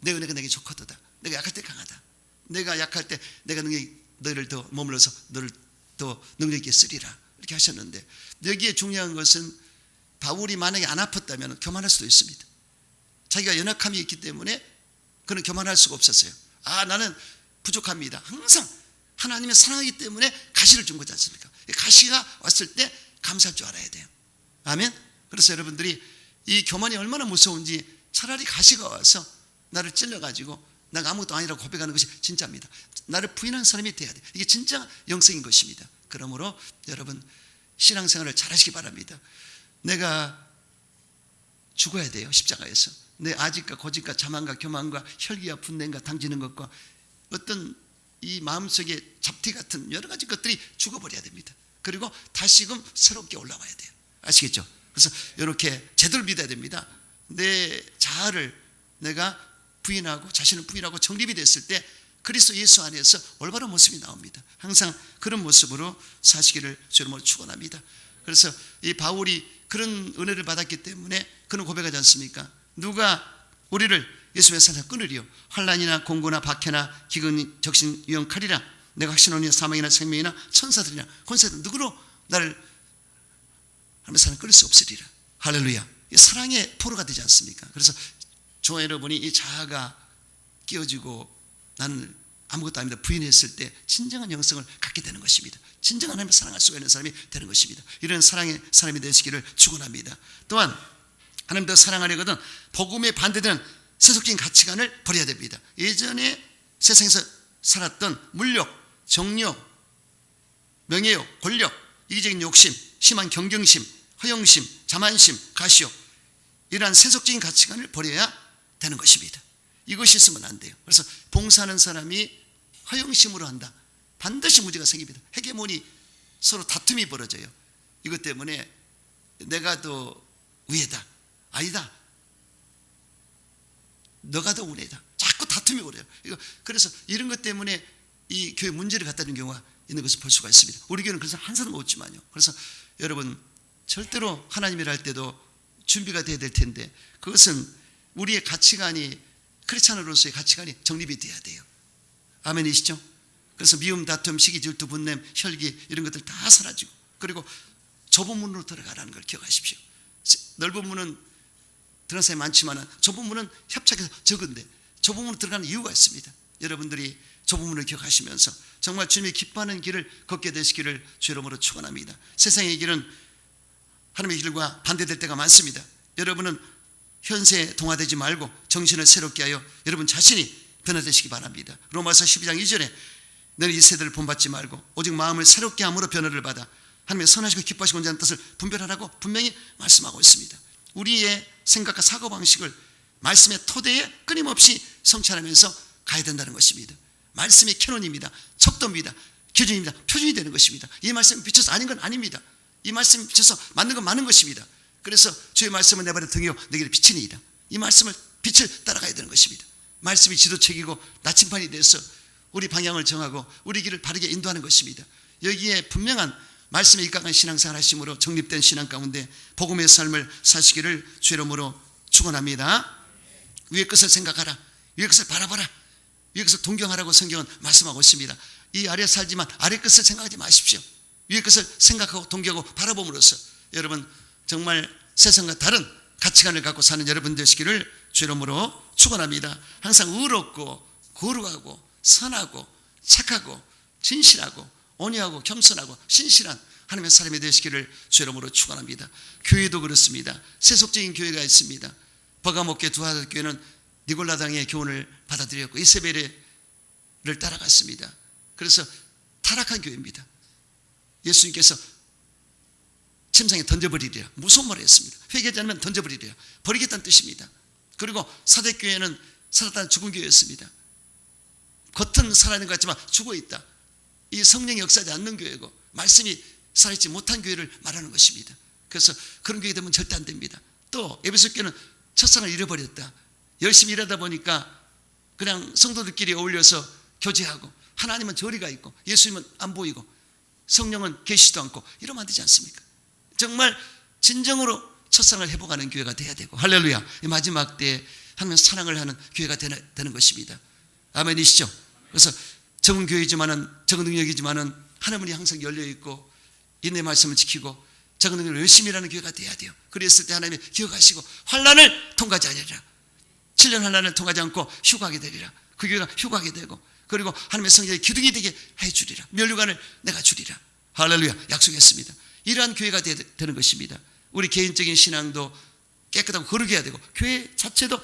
내 은혜가 내게 좋거도다. 내가 약할 때 강하다. 내가 약할 때 내가 너희를 더 머물러서 너를 더 능력 있게 쓰리라. 이렇게 하셨는데, 여기에 중요한 것은 바울이 만약에 안 아팠다면 교만할 수도 있습니다. 자기가 연약함이 있기 때문에 그는 교만할 수가 없었어요. 나는 부족합니다. 항상 하나님의 사랑하기 때문에 가시를 준 거지 않습니까? 가시가 왔을 때 감사할 줄 알아야 돼요. 아멘. 그래서 여러분들이 이 교만이 얼마나 무서운지 차라리 가시가 와서 나를 찔러가지고 내가 아무것도 아니라고 고백하는 것이 진짜입니다. 나를 부인하는 사람이 돼야 돼요. 이게 진짜 영성인 것입니다. 그러므로 여러분 신앙생활을 잘하시기 바랍니다. 내가 죽어야 돼요. 십자가에서 내 아직과 고집과 자만과 교만과 혈기와 분냄과 당지는 것과 어떤 이 마음속에 잡티 같은 여러 가지 것들이 죽어버려야 됩니다. 그리고 다시금 새롭게 올라와야 돼요. 아시겠죠? 그래서 이렇게 제대로 믿어야 됩니다. 내 자아를 내가 부인하고 자신을 부인하고 정립이 됐을 때 그리스도 예수 안에서 올바른 모습이 나옵니다. 항상 그런 모습으로 사시기를 주님으로 축원합니다. 그래서 이 바울이 그런 은혜를 받았기 때문에 그는 고백하지 않습니까? 누가 우리를 예수의 사랑에서 끊으리요? 환난이나 공고나 박해나 기근 적신 유형 칼이라 내가 확신하노니 사망이나 생명이나 천사들이나 권세들 누구로 나를 하나님의 사랑 끊을 수 없으리라. 할렐루야. 사랑의 포로가 되지 않습니까? 그래서 저와 여러분이 이 자아가 끼어지고 나는 아무것도 아닙니다 부인했을 때 진정한 영성을 갖게 되는 것입니다. 진정한 하나님을 사랑할 수가 있는 사람이 되는 것입니다. 이런 사랑의 사람이 되시기를 축원합니다. 또한 하나님 더 사랑하려거든 복음에 반대되는 세속적인 가치관을 버려야 됩니다. 예전에 세상에서 살았던 물욕, 정욕, 명예욕, 권력, 이기적인 욕심, 심한 경경심, 허영심, 자만심, 가시욕, 이러한 세속적인 가치관을 버려야 되는 것입니다. 이것이 있으면 안 돼요. 그래서 봉사하는 사람이 허영심으로 한다, 반드시 문제가 생깁니다. 헤게모니, 서로 다툼이 벌어져요. 이것 때문에 내가 더 위에다, 아니다, 너가 더 우내다, 자꾸 다툼이 벌어요. 그래서 이런 것 때문에 이 교회 문제를 갖다 준 경우가 있는 것을 볼 수가 있습니다. 우리 교회는 그래서 한 사람도 없지만요. 그래서 여러분 절대로 하나님이라 할 때도 준비가 돼야 될 텐데, 그것은 우리의 가치관이, 크리스찬으로서의 가치관이 정립이 돼야 돼요. 아멘이시죠? 그래서 미움, 다툼, 시기, 질투, 분냄, 혈기 이런 것들 다 사라지고, 그리고 좁은 문으로 들어가라는 걸 기억하십시오. 넓은 문은 들어간 사람이 많지만 좁은 문은 협착해서 적은데 좁은 문으로 들어가는 이유가 있습니다. 여러분들이 좁은 문을 기억하시면서 정말 주님이 기뻐하는 길을 걷게 되시기를 주 이름으로 축원합니다. 세상의 길은 하나님의 길과 반대될 때가 많습니다. 여러분은 현세에 동화되지 말고 정신을 새롭게 하여 여러분 자신이 변화되시기 바랍니다. 로마서 12장 2절에 너는 이 세대를 본받지 말고 오직 마음을 새롭게 함으로 변화를 받아 하나님의 선하시고 기뻐하시고자 하는 뜻을 분별하라고 분명히 말씀하고 있습니다. 우리의 생각과 사고방식을 말씀의 토대에 끊임없이 성찰하면서 가야 된다는 것입니다. 말씀이 캐논입니다. 척도입니다. 기준입니다. 표준이 되는 것입니다. 이 말씀에 비춰서 아닌 건 아닙니다. 이 말씀에 비춰서 맞는 건 맞는 것입니다. 그래서 주의 말씀은 내 발의 등이요 내 길의 빛이니이다. 이 말씀을 빛을 따라가야 되는 것입니다. 말씀이 지도책이고 나침반이 돼서 우리 방향을 정하고 우리 길을 바르게 인도하는 것입니다. 여기에 분명한 말씀에 입각한 신앙생활 하심으로 정립된 신앙 가운데 복음의 삶을 사시기를 주 이름으로 축원합니다. 위의 것을 생각하라. 위의 것을 바라봐라. 위의 것을 동경하라고 성경은 말씀하고 있습니다. 이 아래 살지만 아래 것을 생각하지 마십시오. 위의 것을 생각하고 동경하고 바라봄으로써 여러분 정말 세상과 다른 가치관을 갖고 사는 여러분 되시기를 주 이름으로 축원합니다. 항상 의롭고 거룩하고 선하고 착하고 진실하고 온유하고 겸손하고 신실한 하나님의 사람이 되시기를 주 이름으로 축원합니다. 교회도 그렇습니다. 세속적인 교회가 있습니다. 버가목교 두하다 교회는 니골라당의 교훈을 받아들였고 이세벨을 따라갔습니다. 그래서 타락한 교회입니다. 예수님께서 침상에 던져버리리라 무서운 말을 했습니다. 회개하지 않으면 던져버리리라 버리겠다는 뜻입니다. 그리고 사대교회는 살았다는 죽은 교회였습니다. 겉은 살아있는 것 같지만 죽어있다. 이 성령이 역사하지 않는 교회고 말씀이 살아있지 못한 교회를 말하는 것입니다. 그래서 그런 교회 되면 절대 안 됩니다. 또 에베소 교회는 첫상을 잃어버렸다. 열심히 일하다 보니까 그냥 성도들끼리 어울려서 교제하고 하나님은 저리가 있고 예수님은 안 보이고 성령은 계시지도 않고 이러면 안 되지 않습니까? 정말 진정으로 첫상을 회복하는 교회가 돼야 되고 할렐루야. 이 마지막 때에 하나님의 사랑을 하는 교회가 되는 것입니다. 아멘이시죠? 그래서 적은 교회지만은 적은 능력이지만은 하나님이 항상 열려있고 인내 말씀을 지키고 적은 능력을 열심히 일하는 교회가 돼야 돼요. 그랬을 때 하나님이 기억하시고 환난을 통과하지 않으리라. 7년 환난을 통과하지 않고 휴가하게 되리라. 그 교회가 휴가하게 되고 그리고 하나님의 성전의 기둥이 되게 해주리라. 면류관을 내가 주리라. 할렐루야. 약속했습니다. 이러한 교회가 되는 것입니다. 우리 개인적인 신앙도 깨끗하고 거룩해야 되고 교회 자체도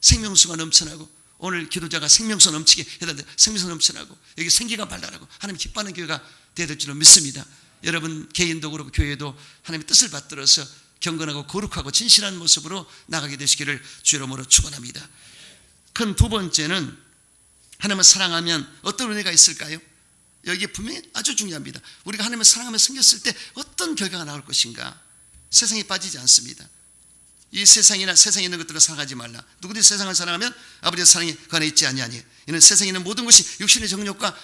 생명수가 넘쳐나고 오늘 기도자가 생명수 넘치게 해야 되는데 생명수 넘쳐나고 여기 생기가 발랄하고 하나님 기뻐하는 교회가 되어야 될 줄로 믿습니다. 여러분 개인도 그렇고 교회도 하나님의 뜻을 받들어서 경건하고 거룩하고 진실한 모습으로 나가게 되시기를 주 이름으로 축원합니다. 큰 두 번째는 하나님을 사랑하면 어떤 은혜가 있을까요? 여기에 분명히 아주 중요합니다. 우리가 하나님을 사랑하며 섬겼을 때 어떤 결과가 나올 것인가. 세상에 빠지지 않습니다. 이 세상이나 세상에 있는 것들을 사랑하지 말라. 누구든지 세상을 사랑하면 아버지의 사랑이 그 안에 있지 아니하니 이는 세상에 있는 모든 것이 육신의 정욕과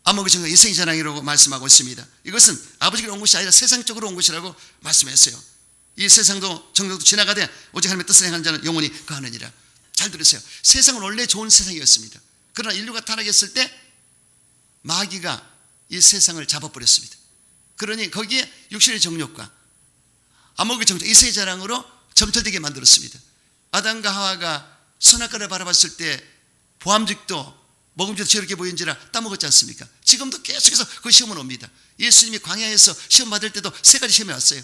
암흑의 정욕, 이생의 자랑이라고 말씀하고 있습니다. 이것은 아버지가 온 것이 아니라 세상적으로 온 것이라고 말씀했어요. 이 세상도 정욕도 지나가되 오직 하나님의 뜻을 행하는 자는 영원히 거하느니라. 잘 들으세요. 세상은 원래 좋은 세상이었습니다. 그러나 인류가 타락했을 때 마귀가 이 세상을 잡아버렸습니다. 그러니 거기에 육신의 정욕과 암흑의 정욕, 이생의 자랑으로 점철되게 만들었습니다. 아담과 하와가 선악과를 바라봤을 때 보암직도 먹음직도 지혜롭게 보인지라 따먹었지 않습니까? 지금도 계속해서 그 시험은 옵니다. 예수님이 광야에서 시험 받을 때도 세 가지 시험이 왔어요.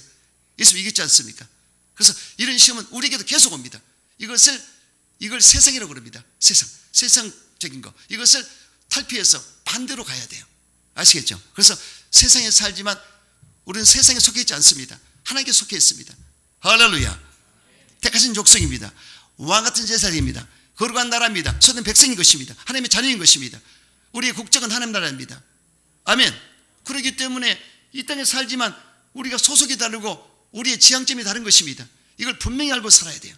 예수 이겼지 않습니까? 그래서 이런 시험은 우리에게도 계속 옵니다. 이걸 세상이라고 그럽니다. 세상적인 거. 이것을 탈피해서 반대로 가야 돼요. 아시겠죠? 그래서 세상에 살지만 우리는 세상에 속해 있지 않습니다. 하나님께 속해 있습니다. 할렐루야. 택하신 족속입니다. 왕같은 제사장입니다. 거룩한 나라입니다. 소된 백성인 것입니다. 하나님의 자녀인 것입니다. 우리의 국적은 하나님 나라입니다. 아멘. 그렇기 때문에 이 땅에 살지만 우리가 소속이 다르고 우리의 지향점이 다른 것입니다. 이걸 분명히 알고 살아야 돼요.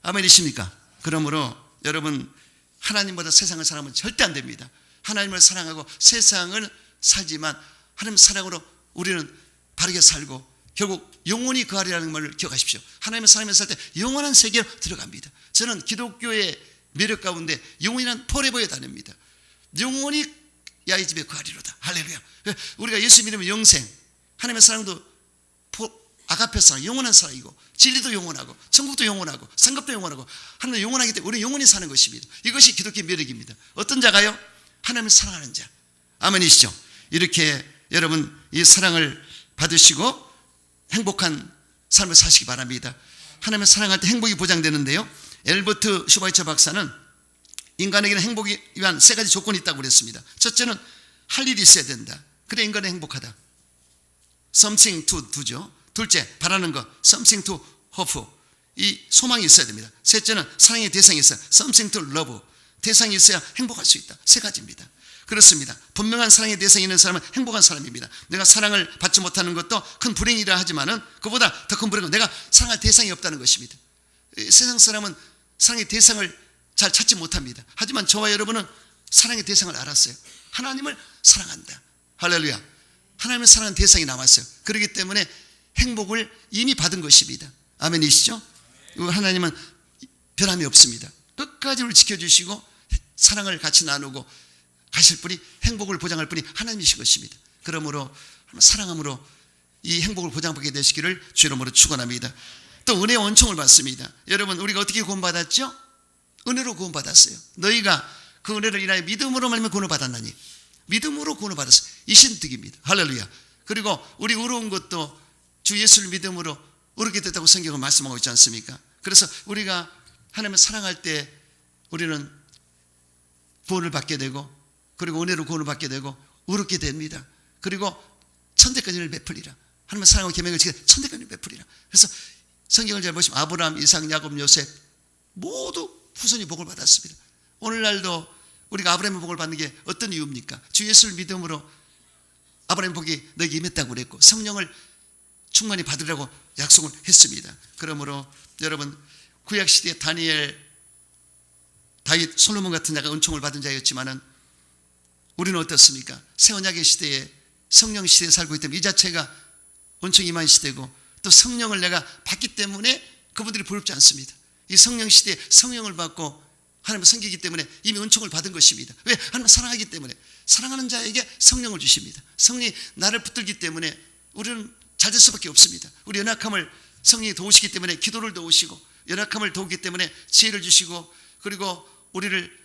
아멘이십니까? 그러므로 여러분 하나님보다 세상을 사랑하면 절대 안 됩니다. 하나님을 사랑하고 세상을 살지만 하나님 사랑으로 우리는 바르게 살고 결국 영원히 거하리라는 말을 기억하십시오. 하나님의 사랑을 살 때 영원한 세계로 들어갑니다. 저는 기독교의 매력 가운데 영원이란 포레버에 다닙니다. 영원히 야 이 집에 거하리로다. 할렐루야. 우리가 예수 믿으면 영생, 하나님의 사랑도 아가페 사랑, 영원한 사랑이고, 진리도 영원하고, 천국도 영원하고, 상급도 영원하고, 하나님의 영원하기 때문에 우리는 영원히 사는 것입니다. 이것이 기독교의 매력입니다. 어떤 자가요? 하나님을 사랑하는 자. 아멘이시죠? 이렇게 여러분 이 사랑을 받으시고 행복한 삶을 사시기 바랍니다. 하나님을 사랑할 때 행복이 보장되는데요, 엘버트 슈바이처 박사는 인간에게는 행복이 위한 세 가지 조건이 있다고 그랬습니다. 첫째는 할 일이 있어야 된다. 그래 인간은 행복하다. something to do죠. 둘째, 바라는 것, something to hope. 이 소망이 있어야 됩니다. 셋째는 사랑의 대상이 있어야, something to love. 대상이 있어야 행복할 수 있다. 세 가지입니다. 그렇습니다. 분명한 사랑의 대상이 있는 사람은 행복한 사람입니다. 내가 사랑을 받지 못하는 것도 큰 불행이라 하지만은 그보다 더 큰 불행은 내가 사랑할 대상이 없다는 것입니다. 세상 사람은 사랑의 대상을 잘 찾지 못합니다. 하지만 저와 여러분은 사랑의 대상을 알았어요. 하나님을 사랑한다. 할렐루야. 하나님을 사랑하는 대상이 남았어요. 그렇기 때문에 행복을 이미 받은 것입니다. 아멘이시죠? 하나님은 변함이 없습니다. 끝까지 우리를 지켜주시고 사랑을 같이 나누고 가실 분이, 행복을 보장할 분이 하나님이신 것입니다. 그러므로 사랑함으로 이 행복을 보장받게 되시기를 주 이름으로 축원합니다. 또 은혜의 원총을 받습니다. 여러분 우리가 어떻게 구원받았죠? 은혜로 구원받았어요. 너희가 그 은혜를 인하여 믿음으로 말미암아 구원을 받았나니, 믿음으로 구원을 받았어요. 이 신득입니다. 할렐루야. 그리고 우리 의로운 것도 주 예수를 믿음으로 의롭게 됐다고 성경은 말씀하고 있지 않습니까? 그래서 우리가 하나님을 사랑할 때 우리는 구원을 받게 되고, 그리고 은혜로 구원을 받게 되고 의롭게 됩니다. 그리고 천대까지를 베풀리라. 하나님의 사랑과 계명을 지켜 천대까지를 베풀리라. 그래서 성경을 잘 보시면 아브라함, 이삭, 야곱, 요셉 모두 후손이 복을 받았습니다. 오늘날도 우리가 아브라함의 복을 받는 게 어떤 이유입니까? 주 예수를 믿음으로 아브라함의 복이 너에게 임했다고 그랬고 성령을 충만히 받으라고 약속을 했습니다. 그러므로 여러분 구약시대에 다니엘, 다윗, 솔로몬 같은 자가 은총을 받은 자였지만은 우리는 어떻습니까? 새 언약의 시대에 성령 시대에 살고 있기 때문에 이 자체가 은총 임한 시대고, 또 성령을 내가 받기 때문에 그분들이 부럽지 않습니다. 이 성령 시대에 성령을 받고 하나님을 섬기기 때문에 이미 은총을 받은 것입니다. 왜? 하나님을 사랑하기 때문에. 사랑하는 자에게 성령을 주십니다. 성령이 나를 붙들기 때문에 우리는 잘 될 수밖에 없습니다. 우리 연약함을 성령이 도우시기 때문에 기도를 도우시고, 연약함을 도우기 때문에 지혜를 주시고, 그리고 우리를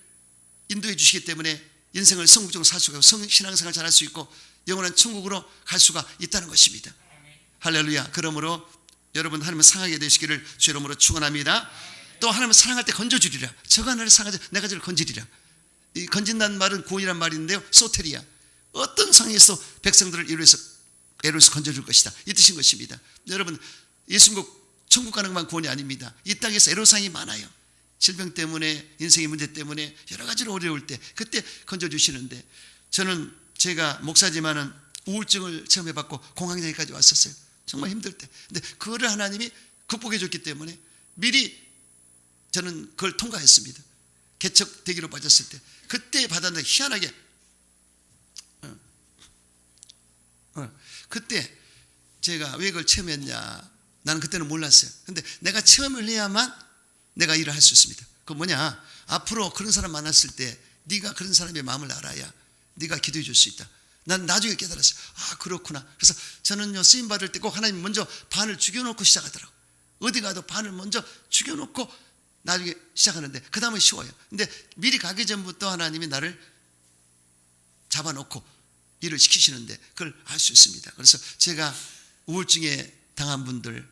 인도해 주시기 때문에 인생을 성공적으로 살 수가 있고 신앙생활 잘할 수 있고 영원한 천국으로 갈 수가 있다는 것입니다. 할렐루야. 그러므로 여러분 하나님을 사랑하게 되시기를 주 이름으로 축원합니다. 또 하나님을 사랑할 때 건져주리라. 저가 나를 사랑하지 내가 저를 건지리라. 이 건진다는 말은 구원이란 말인데요, 소테리아. 어떤 상황에서 백성들을 에로에서 건져줄 것이다, 이 뜻인 것입니다. 여러분 예수 믿고 천국 가는 것만 구원이 아닙니다. 이 땅에서 애로사항이 많아요. 질병 때문에, 인생의 문제 때문에 여러 가지로 어려울 때 그때 건져주시는데, 저는 제가 목사지만은 우울증을 처음 해봤고 공황장애까지 왔었어요. 정말 힘들 때. 근데 그거를 하나님이 극복해 줬기 때문에 미리 저는 그걸 통과했습니다. 개척되기로 빠졌을 때 그때 받았는데 희한하게 그때 제가 왜 그걸 체험했냐, 나는 그때는 몰랐어요. 근데 내가 체험을 해야만 내가 일을 할 수 있습니다. 그건 뭐냐, 앞으로 그런 사람 만났을 때 네가 그런 사람의 마음을 알아야 네가 기도해 줄 수 있다. 난 나중에 깨달았어요. 아 그렇구나. 그래서 저는요 쓰임 받을 때 꼭 하나님 먼저 반을 죽여놓고 시작하더라고. 어디 가도 반을 먼저 죽여놓고 나중에 시작하는데 그 다음은 쉬워요. 근데 미리 가기 전부터 하나님이 나를 잡아놓고 일을 시키시는데 그걸 알 수 있습니다. 그래서 제가 우울증에 당한 분들,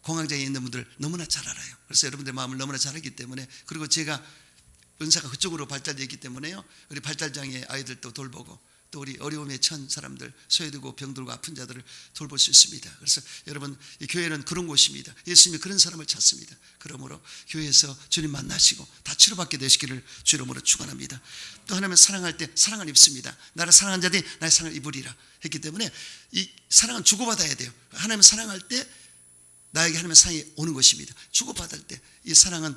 공황장애에 있는 분들 너무나 잘 알아요. 그래서 여러분들의 마음을 너무나 잘 알기 때문에, 그리고 제가 은사가 그쪽으로 발달되어 있기 때문에요, 우리 발달장애 아이들도 돌보고 또 우리 어려움에 처한 사람들, 소외되고 병들고 아픈 자들을 돌볼 수 있습니다. 그래서 여러분 이 교회는 그런 곳입니다. 예수님이 그런 사람을 찾습니다. 그러므로 교회에서 주님 만나시고 다 치료받게 되시기를 주 이름으로 축원합니다. 또 하나님을 사랑할 때 사랑을 입습니다. 나를 사랑한 자들이 나의 사랑을 입으리라 했기 때문에 이 사랑은 주고받아야 돼요. 하나님을 사랑할 때 나에게 하나님의 사랑이 오는 것입니다. 주고받을 때 이 사랑은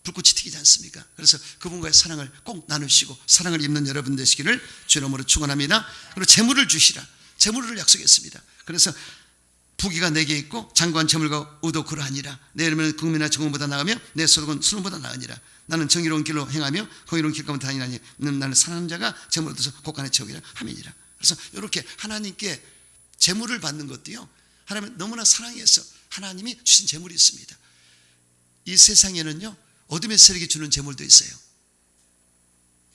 불꽃이 튀기지 않습니까? 그래서 그분과의 사랑을 꼭 나누시고 사랑을 입는 여러분 되시기를 주 이름으로 축원합니다. 그리고 재물을 주시라. 재물을 약속했습니다. 그래서 부귀가 내게 있고 장관 재물과 의도 그러하니라. 내 이름은 국민이나 정금보다 나으며 내 소득은 수lum보다 나으니라. 나는 정의로운 길로 행하며 공의로운 길 가운데 다니나니 나는 사랑하는 자가 재물을 얻어서 곳간에 채우기라 함이니라. 그래서 이렇게 하나님께 재물을 받는 것도요, 하나님은 너무나 사랑해서 하나님이 주신 재물이 있습니다. 이 세상에는요, 어둠의 세력이 주는 재물도 있어요.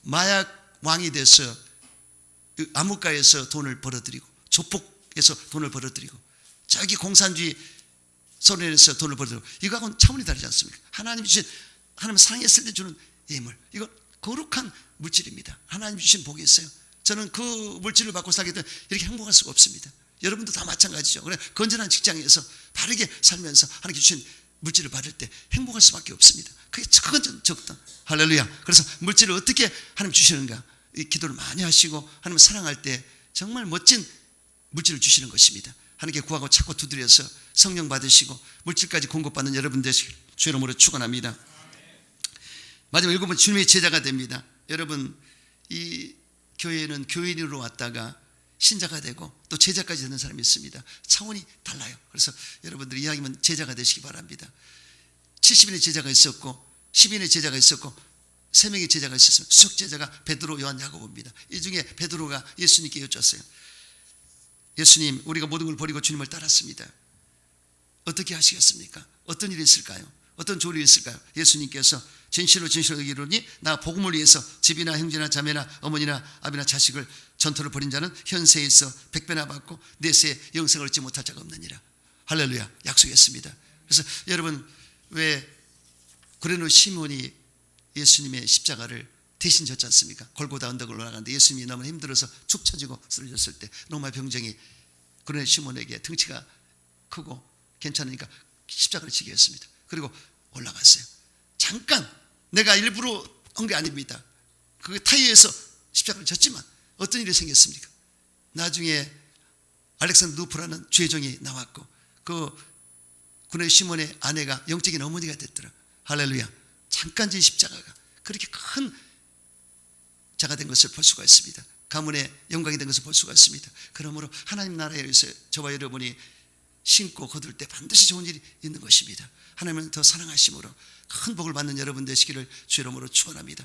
마약 왕이 돼서 암흑가에서 돈을 벌어들이고, 조폭에서 돈을 벌어들이고, 저기 공산주의 소련에서 돈을 벌어들이고, 이거하고는 차원이 다르지 않습니까? 하나님 주신, 하나님 사랑했을 때 주는 예물, 이거 거룩한 물질입니다. 하나님 주신 복이 있어요. 저는 그 물질을 받고 살기 때문에 이렇게 행복할 수가 없습니다. 여러분도 다 마찬가지죠. 그래, 건전한 직장에서 바르게 살면서 하나님께 주신 물질을 받을 때 행복할 수밖에 없습니다. 그게 적다. 할렐루야. 그래서 물질을 어떻게 하나님 주시는가, 이 기도를 많이 하시고 하나님 사랑할 때 정말 멋진 물질을 주시는 것입니다. 하나님께 구하고 찾고 두드려서 성령 받으시고 물질까지 공급받는 여러분 되시길 주 이름으로 축원합니다. 마지막 7번, 주님의 제자가 됩니다. 여러분, 이 교회는 교인으로 왔다가 신자가 되고 또 제자까지 되는 사람이 있습니다. 차원이 달라요. 그래서 여러분들이 이야기면 제자가 되시기 바랍니다. 70인의 제자가 있었고 10인의 제자가 있었고 3명의 제자가 있었어요. 수석 제자가 베드로, 요한, 야고보입니다. 이 중에 베드로가 예수님께 여쭈었어요. 예수님, 우리가 모든 걸 버리고 주님을 따랐습니다. 어떻게 하시겠습니까? 어떤 일이 있을까요? 어떤 조언이 있을까요? 예수님께서 진실로 진실로 이르노니 나 복음을 위해서 집이나 형제나 자매나 어머니나 아비나 자식을 전토를 벌인 자는 현세에서 100배나 받고 내세에 영생을 얻지 못할 자가 없느니라. 할렐루야. 약속했습니다. 그래서 여러분, 왜 고레노 시몬이 예수님의 십자가를 대신 졌지 않습니까? 골고다 언덕을 올라가는데 예수님이 너무 힘들어서 축 처지고 쓰러졌을 때 로마 병정이 고레노 시몬에게 덩치가 크고 괜찮으니까 십자가를 지게 했습니다. 그리고 올라갔어요. 잠깐, 내가 일부러 한 게 아닙니다. 그 타이에서 십자가를 졌지만 어떤 일이 생겼습니까? 나중에 알렉산더 누프라는 죄종이 나왔고 그 고레노 시몬의 아내가 영적인 어머니가 됐더라. 할렐루야. 잠깐 진 십자가가 그렇게 큰 자가 된 것을 볼 수가 있습니다. 가문의 영광이 된 것을 볼 수가 있습니다. 그러므로 하나님 나라에서 저와 여러분이 신고 거둘 때 반드시 좋은 일이 있는 것입니다. 하나님은 더 사랑하심으로 큰 복을 받는 여러분 되시기를 주 이름으로 축원합니다.